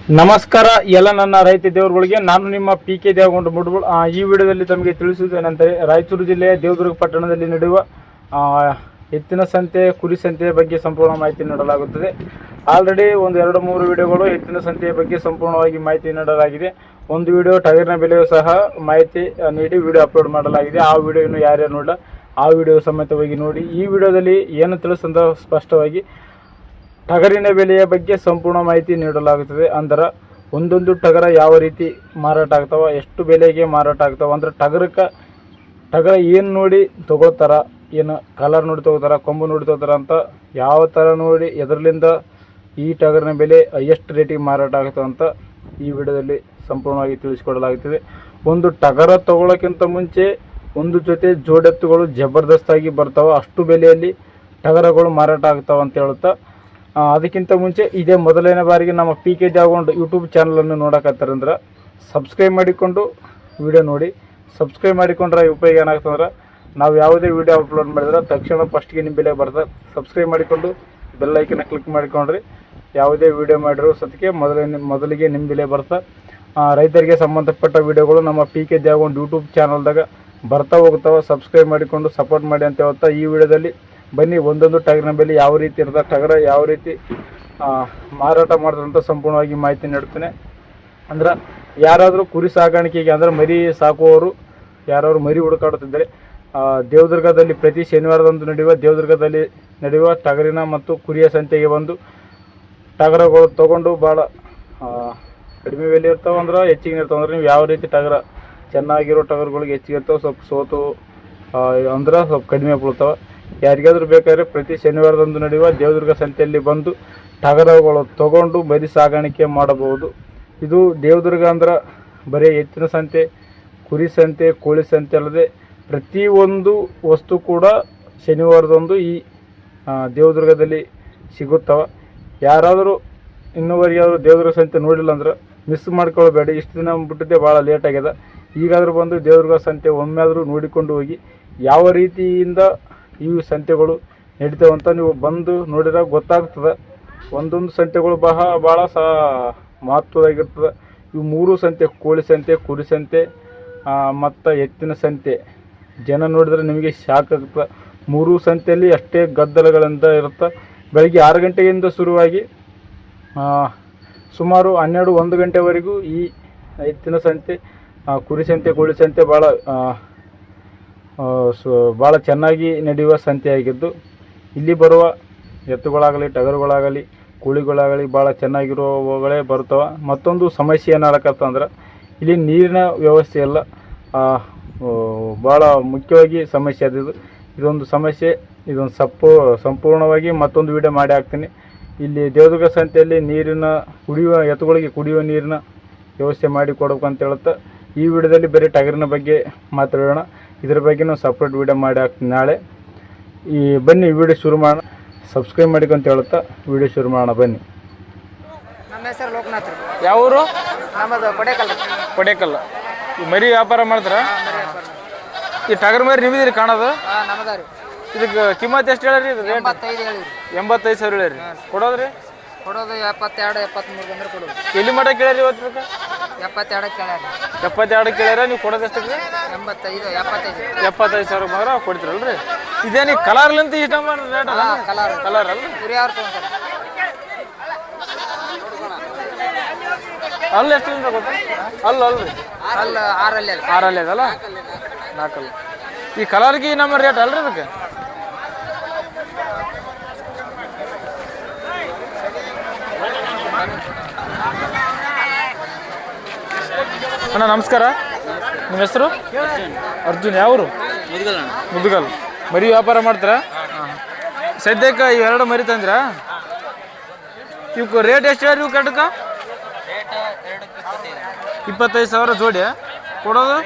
ನಮಸ್ಕಾರ ಎಲ್ಲ ನನ್ನ ರೈತ ದೇವರುಗಳಿಗೆ. ನಾನು ನಿಮ್ಮ PK ದೇವಗೊಂಡ ಮುಡ್ಬುಳ್. ಈ ವಿಡಿಯೋದಲ್ಲಿ ತಮಗೆ ತಿಳಿಸುವುದೇನೆಂದರೆ, ರಾಯಚೂರು ಜಿಲ್ಲೆಯ ದೇವದುರ್ಗ ಪಟ್ಟಣದಲ್ಲಿ ನಡೆಯುವ ಎತ್ತಿನ ಸಂತೆ, ಕುರಿ ಸಂತೆಯ ಬಗ್ಗೆ ಸಂಪೂರ್ಣ ಮಾಹಿತಿ ನೀಡಲಾಗುತ್ತದೆ. ಆಲ್ರೆಡಿ ಒಂದು 2-3 ವಿಡಿಯೋಗಳು ಎತ್ತಿನ ಸಂತೆಯ ಬಗ್ಗೆ ಸಂಪೂರ್ಣವಾಗಿ ಮಾಹಿತಿ ನೀಡಲಾಗಿದೆ. ಒಂದು ವಿಡಿಯೋ ಟಗರಿನ ಬೆಲೆಯೂ ಸಹ ಮಾಹಿತಿ ನೀಡಿ ವಿಡಿಯೋ ಅಪ್ಲೋಡ್ ಮಾಡಲಾಗಿದೆ. ಆ ವಿಡಿಯೋ ಇನ್ನೂ ಯಾರ್ಯಾರು ನೋಡಲ್ಲ, ಆ ವಿಡಿಯೋ ಸಮೇತವಾಗಿ ನೋಡಿ. ಈ ವಿಡಿಯೋದಲ್ಲಿ ಏನು ತಿಳಿಸಂತ ಸ್ಪಷ್ಟವಾಗಿ ಟಗರಿನ ಬೆಲೆಯ ಬಗ್ಗೆ ಸಂಪೂರ್ಣ ಮಾಹಿತಿ ನೀಡಲಾಗುತ್ತದೆ. ಅಂದ್ರೆ ಒಂದೊಂದು ಟಗರ ಯಾವ ರೀತಿ ಮಾರಾಟ ಆಗ್ತಾವ, ಎಷ್ಟು ಬೆಲೆಗೆ ಮಾರಾಟ ಆಗ್ತಾವ, ಅಂದ್ರೆ ಟಗರ ಏನು ನೋಡಿ ತೊಗೊಳ್ತಾರ, ಏನು ಕಲರ್ ನೋಡಿ ತೊಗೋತಾರ, ಕೊಂಬು ನೋಡಿ ತೊಗೋತಾರ ಅಂತ ಯಾವ ಥರ ನೋಡಿ ಎದರ್ಲಿಂದ ಈ ಟಗರಿನ ಬೆಲೆ ಎಷ್ಟು ರೇಟಿಗೆ ಮಾರಾಟ ಆಗ್ತಾವ ಅಂತ ಈ ವಿಡಿಯೋದಲ್ಲಿ ಸಂಪೂರ್ಣವಾಗಿ ತಿಳಿಸಿಕೊಡಲಾಗುತ್ತದೆ. ಒಂದು ಟಗರ ತೊಗೊಳ್ಳೋಕ್ಕಿಂತ ಮುಂಚೆ ಒಂದು ಜೊತೆ ಜೋಡೆತ್ತುಗಳು ಜಬರ್ದಸ್ತಾಗಿ ಬರ್ತಾವೆ, ಅಷ್ಟು ಬೆಲೆಯಲ್ಲಿ ಟಗರಗಳು ಮಾರಾಟ ಆಗ್ತಾವ ಅಂತ ಹೇಳುತ್ತಾ, ಅದಕ್ಕಿಂತ ಮುಂಚೆ ಇದೇ ಮೊದಲನೇ ಬಾರಿಗೆ ನಮ್ಮ PK ದೇವಗೊಂಡ ಯೂಟ್ಯೂಬ್ ಚಾನಲನ್ನು ನೋಡಕತ್ತಾರಂದ್ರೆ ಸಬ್ಸ್ಕ್ರೈಬ್ ಮಾಡಿಕೊಂಡು ವಿಡಿಯೋ ನೋಡಿ. ಸಬ್ಸ್ಕ್ರೈಬ್ ಮಾಡಿಕೊಂಡ್ರೆ ಉಪಯೋಗ ಏನಾಗ್ತಂದ್ರೆ, ನಾವು ಯಾವುದೇ ವಿಡಿಯೋ ಅಪ್ಲೋಡ್ ಮಾಡಿದ್ರೆ ತಕ್ಷಣ ಫಸ್ಟ್ಗೆ ನಿಮ್ಮ ಬೆಲೆ ಬರ್ತದೆ. ಸಬ್ಸ್ಕ್ರೈಬ್ ಮಾಡಿಕೊಂಡು ಬೆಲ್ಲೈಕನ್ನ ಕ್ಲಿಕ್ ಮಾಡಿಕೊಂಡ್ರಿ ಯಾವುದೇ ವಿಡಿಯೋ ಮಾಡಿರೋ ಸತಿಗೆ ಮೊದಲಿಗೆ ನಿಮ್ಮ ಬೆಲೆ ಬರ್ತದೆ. ರೈತರಿಗೆ ಸಂಬಂಧಪಟ್ಟ ವಿಡಿಯೋಗಳು ನಮ್ಮ PK ದೇವಗೊಂಡ ಯೂಟ್ಯೂಬ್ ಚಾನಲ್ದಾಗ ಬರ್ತಾ ಹೋಗ್ತಾವೆ. ಸಬ್ಸ್ಕ್ರೈಬ್ ಮಾಡಿಕೊಂಡು ಸಪೋರ್ಟ್ ಮಾಡಿ ಅಂತ ಹೇಳ್ತಾ, ಈ ವಿಡಿಯೋದಲ್ಲಿ ಬನ್ನಿ ಒಂದೊಂದು ಟಗರಿನ ಬೆಲೆ ಯಾವ ರೀತಿ ಇರ್ತದೆ, ಟಗರ ಯಾವ ರೀತಿ ಮಾರಾಟ ಮಾಡ್ತಂತ ಸಂಪೂರ್ಣವಾಗಿ ಮಾಹಿತಿ ನೀಡ್ತೇನೆ. ಅಂದ್ರೆ ಯಾರಾದರೂ ಕುರಿ ಸಾಗಾಣಿಕೆಗೆ ಅಂದರೆ ಮರಿ ಸಾಕುವವರು ಯಾರಾದರೂ ಮರಿ ಹುಡುಕಾಡುತ್ತಿದ್ದರೆ, ದೇವದುರ್ಗದಲ್ಲಿ ಪ್ರತಿ ಶನಿವಾರದಂದು ದೇವದುರ್ಗದಲ್ಲಿ ನಡೆಯುವ ಟಗರಿನ ಮತ್ತು ಕುರಿಯ ಸಂತೆಗೆ ಬಂದು ಟಗರಗಳು ತೊಗೊಂಡು ಭಾಳ ಕಡಿಮೆ ಬೆಲೆ ಇರ್ತಾವೆ, ಅಂದ್ರೆ ಹೆಚ್ಚಿಗೆ ಇರ್ತಾವೆ. ಅಂದ್ರೆ ನೀವು ಯಾವ ರೀತಿ ಟಗರ ಚೆನ್ನಾಗಿರೋ ಟಗರುಗಳಿಗೆ ಹೆಚ್ಚಿಗೆ ಇರ್ತಾವೆ, ಸ್ವಲ್ಪ ಸೋತು ಅಂದ್ರೆ ಸ್ವಲ್ಪ ಕಡಿಮೆ ಬೀಳ್ತಾವೆ. ಯಾರಿಗಾದ್ರೂ ಬೇಕಾದರೆ ಪ್ರತಿ ಶನಿವಾರದಂದು ನಡೆಯುವ ದೇವದುರ್ಗ ಸಂತೆಯಲ್ಲಿ ಬಂದು ಟಗರಗಳು ತಗೊಂಡು ಮರಿ ಸಾಗಾಣಿಕೆ ಮಾಡಬಹುದು. ಇದು ದೇವದುರ್ಗ ಅಂದ್ರೆ ಬರೀ ಎತ್ತಿನ ಸಂತೆ, ಕುರಿ ಸಂತೆ, ಕೋಳಿ ಸಂತೆ ಅಲ್ಲದೆ ಪ್ರತಿಯೊಂದು ವಸ್ತು ಕೂಡ ಶನಿವಾರದಂದು ಈ ದೇವದುರ್ಗದಲ್ಲಿ ಸಿಗುತ್ತವೆ. ಯಾರಾದರೂ ಇನ್ನೂವರೆಗಾದರೂ ದೇವದುರ್ಗ ಸಂತೆ ನೋಡಿಲ್ಲ ಅಂದ್ರೆ ಮಿಸ್ ಮಾಡ್ಕೊಳ್ಬೇಡಿ. ಇಷ್ಟು ದಿನ ಬಿಟ್ಟಿದ್ದೆ ಭಾಳ ಲೇಟ್ ಆಗ್ಯದ. ಈಗಾದರೂ ಬಂದು ದೇವದುರ್ಗ ಸಂತೆ ಒಮ್ಮೆ ಆದರೂ ನೋಡಿಕೊಂಡು ಹೋಗಿ ಯಾವ ರೀತಿಯಿಂದ ಈ ಸಂತೆಗಳು ನಡೀತಾವಂತ ನೀವು ಬಂದು ನೋಡಿದ್ರೆ ಗೊತ್ತಾಗ್ತದೆ. ಒಂದೊಂದು ಸಂತೆಗಳು ಭಾಳ ಮಹತ್ವದಾಗಿರ್ತದೆ. ಇವು 3 ಸಂತೆ, ಕೋಳಿ ಸಂತೆ, ಕುರಿ ಸಂತೆ ಮತ್ತು ಎತ್ತಿನ ಸಂತೆ, ಜನ ನೋಡಿದ್ರೆ ನಿಮಗೆ ಶಾಕ್ ಆಗ್ತದೆ. 3 ಸಂತೆಯಲ್ಲಿ ಅಷ್ಟೇ ಗದ್ದಲಗಳಿಂದ ಇರುತ್ತೆ. ಬೆಳಗ್ಗೆ 6 ಗಂಟೆಯಿಂದ ಶುರುವಾಗಿ ಸುಮಾರು 12-1 ಗಂಟೆವರೆಗೂ ಈ ಎತ್ತಿನ ಸಂತೆ, ಕುರಿ ಸಂತೆ, ಕೋಳಿ ಸಂತೆ ಭಾಳ ಚೆನ್ನಾಗಿ ನಡೆಯುವ ಸಂತೆಯಾಗಿದ್ದು, ಇಲ್ಲಿ ಬರುವ ಎತ್ತುಗಳಾಗಲಿ, ಟಗರುಗಳಾಗಲಿ, ಕೋಳಿಗಳಾಗಲಿ ಭಾಳ ಚೆನ್ನಾಗಿರೋವುಗಳೇ ಬರ್ತವೆ. ಮತ್ತೊಂದು ಸಮಸ್ಯೆ ಏನಾಗತ್ತಂದ್ರೆ, ಇಲ್ಲಿ ನೀರಿನ ವ್ಯವಸ್ಥೆ ಎಲ್ಲ ಭಾಳ ಮುಖ್ಯವಾಗಿ ಸಮಸ್ಯೆ ಅದು. ಇದೊಂದು ಸಮಸ್ಯೆ, ಇದೊಂದು ಸಂಪೂರ್ಣವಾಗಿ ಮತ್ತೊಂದು ವಿಡಿಯೋ ಮಾಡಿ ಹಾಕ್ತೀನಿ. ಇಲ್ಲಿ ದೇವದುರ್ಗ ಸಂತೆಯಲ್ಲಿ ಎತ್ತುಗಳಿಗೆ ಕುಡಿಯುವ ನೀರಿನ ವ್ಯವಸ್ಥೆ ಮಾಡಿ ಕೊಡಬೇಕು ಅಂತ ಹೇಳುತ್ತಾ, ಈ ವಿಡಿಯೋದಲ್ಲಿ ಬರೀ ಟಗರಿನ ಬಗ್ಗೆ ಮಾತಾಡೋಣ. ಇದ್ರ ಬಗ್ಗೆ ನಾವು ಸಪ್ರೇಟ್ ವಿಡಿಯೋ ಮಾಡಿ ಹಾಕ್ತೀನಿ ನಾಳೆ. ಬನ್ನಿ ವಿಡಿಯೋ ಶುರು ಮಾಡೋಣ. ಸಬ್ಸ್ಕ್ರೈಬ್ ಮಾಡಿಕೊಂತ ಹೇಳುತ್ತಾ ವಿಡಿಯೋ ಶುರು ಮಾಡೋಣ ಬನ್ನಿ. ನಮ್ಮ ಹೆಸರು ಲೋಕನಾಥ್. ಯಾವೂರು? ನಮ್ಮದು ಕೊಡೇಕಲ್ಲ. ಈ ಮರಿ ವ್ಯಾಪಾರ ಮಾಡ್ತಾರ? ಈ ಟಗರ್ ಮರಿ ನಿಮ್ದಿರಿ ಕಾಣೋದು? ನಮ್ಮದಾರಿ. ಇದಕ್ಕೆ ಕಿಮ್ಮತ್ ಎಷ್ಟು ಹೇಳ್ರಿ? ಇದು ರೇಟ್ 85,000 ಹೇಳಿರಿ. ಕೊಡೋದ್ರಿ? ಕೊಡೋದು 72-73 ಬಂದ್ರೆ ಕೊಡೋದು. ಎಲ್ಲಿ ಮಟ್ಟ ಕೇಳ್ರಿ ಇವತ್ತು? 72 ಕೇಳ್ಯಾರ. 72 ಕೇಳ್ಯಾರ. ನೀವು ಕೊಡೋದು ಎಷ್ಟಕ್ಕೆ? 75,000 ಮಾತ್ರ ಕೊಡ್ತೀರಲ್ರಿ? ಇದೇನು ಕಲರ್ಲಿಂತ ಇಷ್ಟ ಮಾಡಿ ರೇಟ್? ಕಲರ್ ಅಲ್ಲ, ಕುರಿ ಅವ್ರು ತೊಗೊಂತಾರೆ. ಅಲ್ಲಿ ಎಷ್ಟರಿಂದ ಗೊತ್ತ? ಅಲ್ರಿ ಅಲ್ಲಿ 6 ಅದಲ್ಲ, 4. ಈ ಕಲರ್ಗೆ ನಮ್ಮ ರೇಟ್ ಅಲ್ರಿ ಅದಕ್ಕೆ? ಅಣ್ಣ ನಮಸ್ಕಾರ. ನಿಮ್ಮ ಹೆಸರು? ಅರ್ಜುನ್. ಯಾವರು? ಮುದ್ಗಲ್. ಮರಿ ವ್ಯಾಪಾರ ಮಾಡ್ತೀರಾ? ಸದ್ಯಕ್ಕೆ ಇವೆರಡು ಮರಿ ತಂದ್ರ? ಇವಕ್ಕೆ ರೇಟ್ ಎಷ್ಟು ಹೇಳಿ? ಇವು ಕಟ್ಟಕ 25,000 ಜೋಡಿ. ಕೊಡೋದು?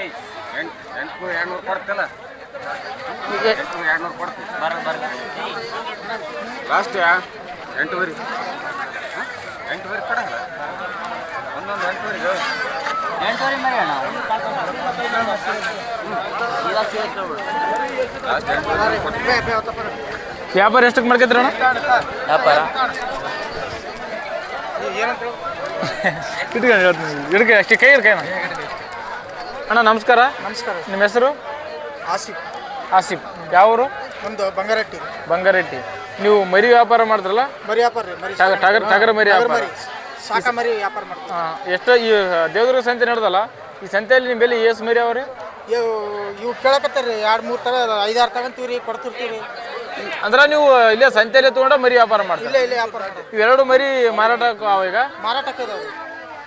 ಲಾಸ್ಟ್ 8 ಕೊಡಲ್ಲ. ಒಂದೊಂದು 8 ಮರಿ ಅಣ್ಣ. ವ್ಯಾಪಾರ ಎಷ್ಟಕ್ಕೆ ಮಾಡ್ಕೊತೀರಣ್ಣ? ವ್ಯಾಪಾರ ಇಟ್ಕೊಂಡು ಹೇಳ್ತೀನಿ ಹಿಡ್ಕ ಅಷ್ಟೇ ಕೈ ಹಿಡ್ಕೈನ ಅಣ್ಣ ನಮಸ್ಕಾರ. ನಮಸ್ಕಾರ. ನಿಮ್ಮ ಹೆಸರು? ಆಸಿಫ್. ಆಸಿಫ್. ಯಾವರು? ನಮ್ದು ಬಂಗಾರಟ್ಟಿ. ಬಂಗಾರಟ್ಟಿ. ನೀವು ಮರಿ ವ್ಯಾಪಾರ ಮಾಡ್ತಾರಲ್ಲ? ಮರಿ ವ್ಯಾಪಾರ ರೀ. ಮರಿ ಟಗರ ಮರಿ ವ್ಯಾಪಾರ. ಸಾಕ ಮರಿ ವ್ಯಾಪಾರ ಮಾಡ್ತೀವಿ. ಎಷ್ಟು ಈ ದೇವದುರ್ಗ ಸಂತೆ ನಡೆದಲ್ಲ, ಈ ಸಂತೆಯಲ್ಲಿ ನಿಮ್ಮ ಬೆಲೆ ಎಷ್ಟು ಮರಿ ಅವ್ರಿ? ಇವು ಕೇಳಕತ್ತಾರ್ರಿ 2-3 ತರ 5-6 ತಗೊಂತೀವ್ರಿ, ಕೊಡ್ತಿರ್ತೀವಿ. ಅಂದ್ರೆ ನೀವು ಇಲ್ಲೇ ಸಂತೆಯಲ್ಲಿ ತೊಗೊಂಡ ಮರಿ ವ್ಯಾಪಾರ ಮಾಡ್ತೀವಿ? ಇಲ್ಲೇ ವ್ಯಾಪಾರ ಮಾಡ್ತೀವಿ. ಇವೆರಡು ಮರಿ ಮಾರಾಟಕ್ಕೆ ಅವ ಈಗ? ಮಾರಾಟಕ್ಕೆ ಇದಾವೆ.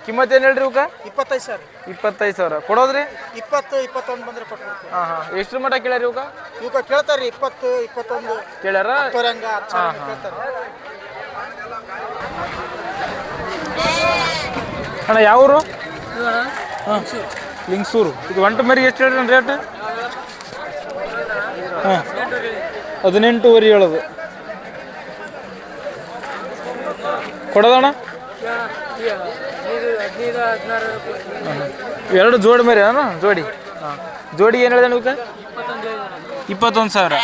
ಕಿಮ್ಮತ್ತು ಏನು ಹೇಳ್ರಿ ಇವಕ್ಕೆ? 25,000. 25,000 ಕೊಡೋದ್ರಿ? 20-21 ಬಂದ್ರೆ ಕೊಟ್ಬಿಡ್ತೀವಿ. ಹಾಂ. ಎಷ್ಟು ಮಟ್ಟ ಕೇಳ್ಯಾರ ಇವಕ್ಕೆ? ಇವಕ್ಕೆ ಕೇಳ್ತಾರ್ರಿ 20-21 ಕೇಳ್ಯಾರ? ಕೇಳ್ತಾರೆ. ಅಣ್ಣ ಯಾವರು? ಲಿಂಗಸೂರು. ಇದು ಒಂಟು ಮರಿ ಎಷ್ಟು ಹೇಳ್ರಿ ರೇಟ್? 18,500 ಹೇಳೋದು. ಕೊಡೋದಣ್ಣ? ಎರಡು ಜೋಡಿ ಮರಿ ಅಣ್ಣ? ಜೋಡಿ. ಜೋಡಿ ಏನು ಹೇಳಿದೆ ಇವಕ್ಕೆ? 21,000.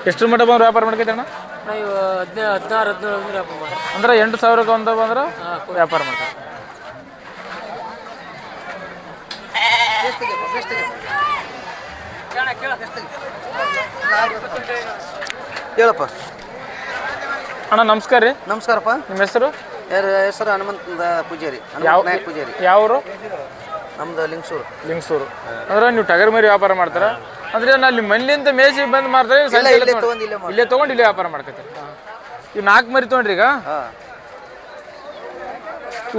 ಎಷ್ಟರ ಮಟ್ಟ ಬಂದ್ರೆ ವ್ಯಾಪಾರ ಮಾಡ್ಕೈತೆ ಅಣ್ಣ? 16-17 ಅಂದ್ರೆ 8,000ಕ್ಕೆ ಒಂದು ಬಂದ್ರೆ ವ್ಯಾಪಾರ ಮಾಡ್ತಾರೆ. ಹೇಳಪ್ಪ. ಅಣ್ಣ ನಮಸ್ಕಾರ ರೀ. ನಮಸ್ಕಾರಪ್ಪ. ನಿಮ್ಮ ಹೆಸರು? ಹೆಸರು ಹನುಮಂತ ಪೂಜಾರಿ. ನಾಯಕ್ ಪೂಜಾರಿ. ಯಾವರು? ನಮ್ದು ಲಿಂಗಸೂರು. ಲಿಂಗಸೂರು. ಅಂದ್ರೆ ನೀವು ಟಗರ್ ಮರಿ ವ್ಯಾಪಾರ ಮಾಡ್ತಾರ? ಅಂದ್ರೆ ಅಲ್ಲಿ ಮನೆಯಿಂದ ಮೇಸಿ ಬಂದು ಮಾಡ್ತಾರೆ? ಇಲ್ಲೇ ತೊಗೊಂಡು ಇಲ್ಲೇ ವ್ಯಾಪಾರ ಮಾಡ್ಕೊತಾರೆ. ಇವು 4 ಮರಿ ತೊಗೊಂಡ್ರಿ ಈಗ?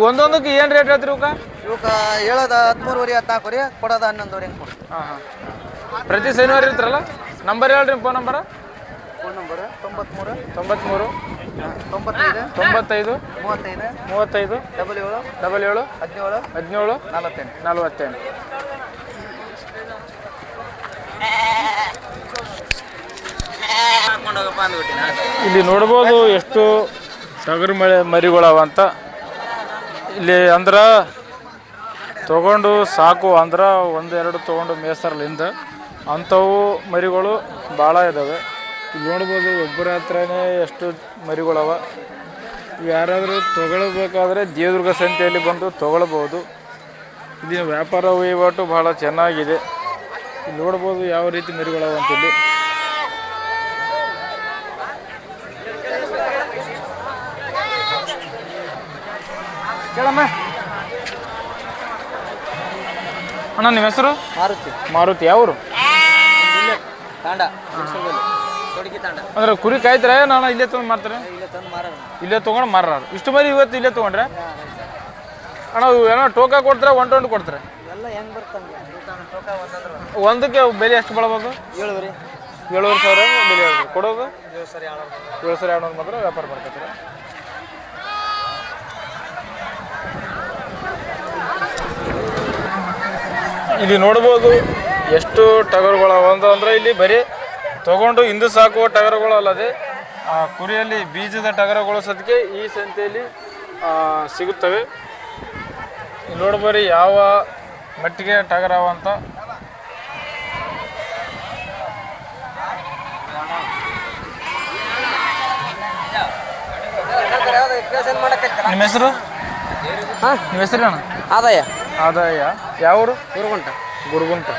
ಒಂದೊಂದಕ್ಕೆ ಏನು ರೇಟ್ ಹೇಳ್ತೀರಿ ಇವಕ್ಕೆ? ಇವಕ್ಕೆ ಹೇಳೋದ 13,500, 14,000, ಕೊಡೋದ 11,000 ಹೆಂಗೆ ಕೊಡ್ತೀವಿ. ಪ್ರತಿ ಶನಿವಾರ ಇರ್ತಾರಲ್ಲ? ನಂಬರ್ ಹೇಳ್ರಿ, ಫೋನ್ ನಂಬರ್. Phone number 93 95 95 35 77 17 17 48. ಇಲ್ಲಿ ನೋಡ್ಬೋದು ಎಷ್ಟು ಟಗರು ಮರಿಗಳವ ಅಂತ. ಇಲ್ಲಿ ಅಂದ್ರೆ ತಗೊಂಡು ಸಾಕು ಅಂದ್ರೆ 1-2 ತೊಗೊಂಡು ಮೇಸರ್ಲಿಂದ ಅಂಥವು ಮರಿಗಳು ಭಾಳ ಇದ್ದಾವೆ. ಇಲ್ಲಿ ನೋಡ್ಬೋದು ಒಬ್ಬರ ಹತ್ರನೇ ಎಷ್ಟು ಮರಿಗಳವ. ಯಾರಾದರೂ ತೊಗೊಳ್ಬೇಕಾದ್ರೆ ದೇವದುರ್ಗ ಸಂತೆಯಲ್ಲಿ ಬಂದು ತೊಗೊಳ್ಬೋದು. ಇಲ್ಲಿ ವ್ಯಾಪಾರ ವಹಿವಾಟು ಭಾಳ ಚೆನ್ನಾಗಿದೆ. ಇಲ್ಲಿ ನೋಡ್ಬೋದು ಯಾವ ರೀತಿ ಮರಿಗಳವ ಅಂತೇಳಿ. ಕೇಳಮ್ಮ. ಅಣ್ಣ ನಿಮ್ಮ ಹೆಸರು? ಮಾರುತಿ. ಮಾರುತಿ. ಯಾವರು? ತಾಂಡ. ಅಂದ್ರೆ ಕುರಿ ಕಾಯ್ತಾರೆ ನಾನು ಇಲ್ಲೇ ತೊಗೊಂಡು ಮಾರ್ತಾರೆ? ಇಲ್ಲೇ ತೊಗೊಂಡು ಮಾರಾರ. ಇಷ್ಟು ಮರಿ ಇವತ್ತು ಇಲ್ಲೇ ತೊಗೊಂಡ್ರೆ ಅಣ್ಣ ಏನೋ ಟೋಕ ಕೊಡ್ತಾರೆ, 1 ಕೊಡ್ತಾರೆ? ಎಲ್ಲ ಹೆಂಗೆ ಬರ್ತಾನೆ ಒಂದಕ್ಕೆ ಬೆಲೆ ಎಷ್ಟು ಬಳಬೋದು? 7,500 ಬೆಲೆ ಹೇಳ್ಬೋದು. ಕೊಡೋದು 7,200 ಮಾತ್ರ ವ್ಯಾಪಾರ ಮಾಡ್ಕೊತಾರೆ. ಇಲ್ಲಿ ನೋಡ್ಬೋದು ಎಷ್ಟು ಟಗರುಗಳು ಅಂದರೆ ಇಲ್ಲಿ ಬರೀ ತೊಗೊಂಡು ಹಿಂದೆ ಸಾಕುವ ಟಗರುಗಳು ಅಲ್ಲದೆ ಕುರಿಯಲ್ಲಿ ಬೀಜದ ಟಗರುಗಳು ಸದ್ಯಕ್ಕೆ ಈ ಸಂತೆಯಲ್ಲಿ ಸಿಗುತ್ತವೆ. ಇಲ್ಲಿ ನೋಡ್ಬರಿ ಯಾವ ಮಟ್ಟಿಗೆ ಟಗರವ ಅಂತ. ನಿಮ್ಮ ಹೆಸರು? ನಿಮ್ಮ ಹೆಸರು ಅಣ್ಣ? ಆದಾಯ. ಆದಾಯ. ಯಾವರು? ಗುರುಗುಂಟ.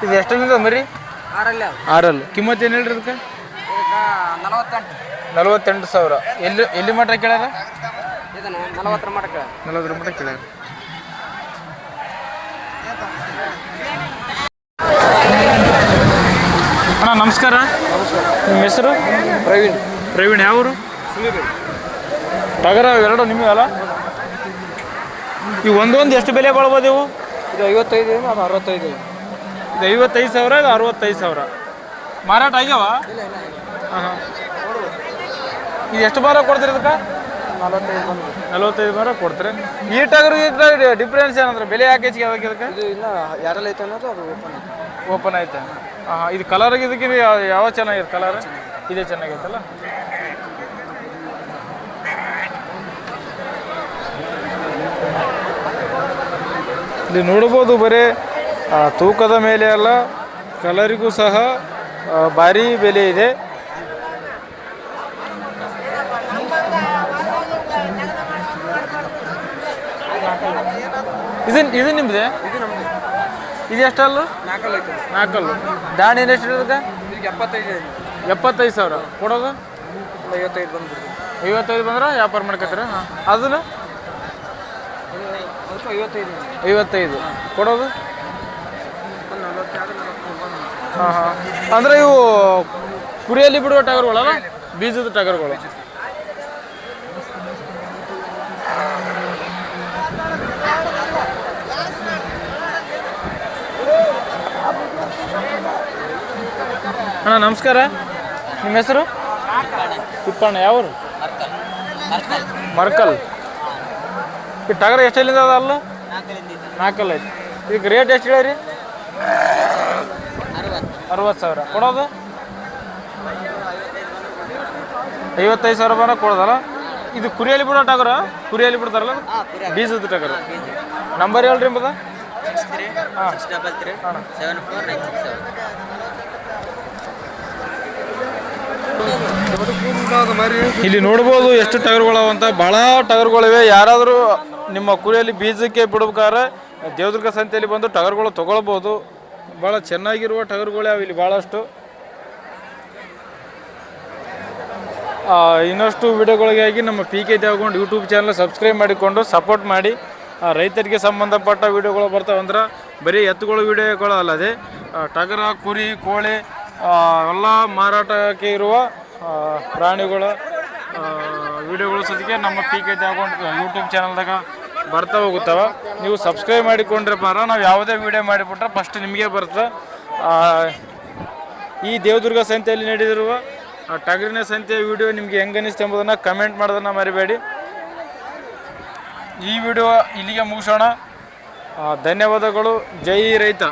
ಇದು ಎಷ್ಟರಿಂದ ಮರಿ? 6. ಕಿಮ್ಮತ್ತು ಏನು ಹೇಳ್ರಿ ಅದಕ್ಕೆ? 48,000. ಎಲ್ಲಿ ಮಟ್ಟ ಕೇಳ್ಯಾರ? 40 ಮಟ್ಟ ಕೇಳ್ಯಾರ. ಅಣ್ಣ ನಮಸ್ಕಾರ. ನಿಮ್ಮ ಹೆಸರು? ಪ್ರವೀಣ್. ಯಾವರು? ಟಗರ ಎರಡು ನಿಮಗೆ ಅಲ್ಲ? ಈಗ ಒಂದೊಂದು ಎಷ್ಟು ಬೆಲೆ ಬಾಳ್ಬೋದು ಇವು? ಇದು 55, ಅದು 65. ಇದು 55,000, ಇದು 65,000. ಮಾರಾಟ ಆಗ್ಯಾವ? ಹಾಂ. ಇದು ಎಷ್ಟು ಬಾರ ಕೊಡ್ತೀರಿ ಇದಕ್ಕೆ? 45 ಬಾರ ಕೊಡ್ತಾರೆ. ಈ ಟಗರಿಗೆ ಡಿಫ್ರೆನ್ಸ್ ಏನಂದ್ರೆ ಬೆಲೆ ಯಾಕೆ ಹೆಚ್ಚಿಗೆ ಅದಕ್ಕೆ? ಇದಕ್ಕೆ ಇದು ಇನ್ನೂ ಯಾರಲ್ಲಿ ಐತೆ ಅನ್ನೋದು ಅದು ಓಪನ್ ಐತೆ. ಹಾಂ. ಇದು ಕಲರ್ಗೆ ಇದಕ್ಕೆ ಯಾವ ಚೆನ್ನಾಗಿದೆ? ಕಲರ್ ಇದೇ ಚೆನ್ನಾಗೈತಲ್ಲ? ಇಲ್ಲಿ ನೋಡ್ಬೋದು ಬರೀ ತೂಕದ ಮೇಲೆ ಅಲ್ಲ, ಕಲರಿಗೂ ಸಹ ಭಾರಿ ಬೆಲೆ ಇದೆ. ಇದು ನಿಮ್ಮದೇ? ಇದು ನಮ್ದು. ಇದು ಎಷ್ಟಲ್ಲು? 4 ಐತೆ. 4 ದಾಣಿ ಎಷ್ಟು ಇದಕ್ಕೆ? ಇದಕ್ಕೆ 75. 75,000 ಕೊಡೋದು? 55 ಬಂದ್ಬಿಡ್ತು. 55 ಬಂದ್ರೆ ವ್ಯಾಪಾರ ಮಾಡ್ಕೊತೀರ? ಹಾಂ. ಅದನ್ನು ಅದಕ್ಕೆ 55. 55 ಕೊಡೋದು? 40. ಹಾಂ ಹಾಂ. ಅಂದರೆ ಇವು ಕುರಿಯಲ್ಲಿ ಬಿಡುವ ಟಗರುಗಳಲ್ಲ, ಬೀಜದ ಟಗರುಗಳು. ಅಣ್ಣ ನಮಸ್ಕಾರ, ನಿಮ್ಮ ಹೆಸರು? ತಿಪ್ಪಣ್ಣ. ಯಾವರು? ಮರ್ಕಲ್. ಈ ಟಗರ ಎಷ್ಟಲ್ಲಿಂದ ಅದ ಅಲ್ಲ? 4 ಐತಿ. ಇದಕ್ಕೆ ರೇಟ್ ಎಷ್ಟು ಹೇಳಿರಿ? 60,000 ಕೊಡೋದು? 55,000 ಬರ ಕೊಡೋದಲ್ಲ. ಇದು ಕುರಿಯಲ್ಲಿ ಬಿಡೋ ಟಗರ? ಕುರಿಯಲ್ಲಿ ಬಿಡ್ತಾರಲ್ಲ, ಬೀಜದ ಟಗರ. ನಂಬರ್ ಹೇಳ್ರಿ ಎಂಬುದ? 6337496. ಇಲ್ಲಿ ನೋಡ್ಬೋದು ಎಷ್ಟು ಟಗರುಗಳವ ಅಂತ. ಭಾಳ ಟಗರುಗಳಿವೆ. ಯಾರಾದರೂ ನಿಮ್ಮ ಕುರಿಯಲ್ಲಿ ಬೀಜಕ್ಕೆ ಬಿಡ್ಬೇಕಾದ್ರೆ ದೇವದುರ್ಗ ಸಂತೆಯಲ್ಲಿ ಬಂದು ಟಗರುಗಳು ತೊಗೊಳ್ಬೋದು. ಭಾಳ ಚೆನ್ನಾಗಿರುವ ಟಗರುಗಳೇ ಅವು ಇಲ್ಲಿ ಭಾಳಷ್ಟು. ಇನ್ನಷ್ಟು ವಿಡಿಯೋಗಳಿಗಾಗಿ ನಮ್ಮ PK ದೇವಗೊಂಡು ಯೂಟ್ಯೂಬ್ ಚಾನಲ್ ಸಬ್ಸ್ಕ್ರೈಬ್ ಮಾಡಿಕೊಂಡು ಸಪೋರ್ಟ್ ಮಾಡಿ. ರೈತರಿಗೆ ಸಂಬಂಧಪಟ್ಟ ವಿಡಿಯೋಗಳು ಬರ್ತಾವಂದ್ರೆ ಬರೀ ಎತ್ತುಗಳು ವಿಡಿಯೋಗಳು ಅಲ್ಲದೆ ಟಗರ, ಕುರಿ, ಕೋಳಿ ಎಲ್ಲ ಮಾರಾಟಕ್ಕೆ ಇರುವ ಪ್ರಾಣಿಗಳ ವಿಡಿಯೋಗಳು ಸದ್ಯಕ್ಕೆ ನಮ್ಮ PK ದೇವಗೊಂಡು ಯೂಟ್ಯೂಬ್ ಚಾನಲ್ದಾಗ ಬರ್ತಾ ಹೋಗುತ್ತವೆ. ನೀವು ಸಬ್ಸ್ಕ್ರೈಬ್ ಮಾಡಿಕೊಂಡ್ರಪ್ಪ ನಾವು ಯಾವುದೇ ವಿಡಿಯೋ ಮಾಡಿಬಿಟ್ರೆ ಫಸ್ಟ್ ನಿಮಗೆ ಬರುತ್ತೆ. ಈ ದೇವದುರ್ಗ ಸಂತೆಯಲ್ಲಿ ನಡೆದಿರುವ ಟಗರಿನ ಸಂತೆಯ ವಿಡಿಯೋ ನಿಮಗೆ ಹೆಂಗೆ ಅನಿಸ್ತು ಎಂಬುದನ್ನು ಕಮೆಂಟ್ ಮಾಡೋದನ್ನು ಮರಿಬೇಡಿ. ಈ ವಿಡಿಯೋ ಇಲ್ಲಿಗೆ ಮುಗಿಸೋಣ. ಧನ್ಯವಾದಗಳು. ಜೈ ರೈತ.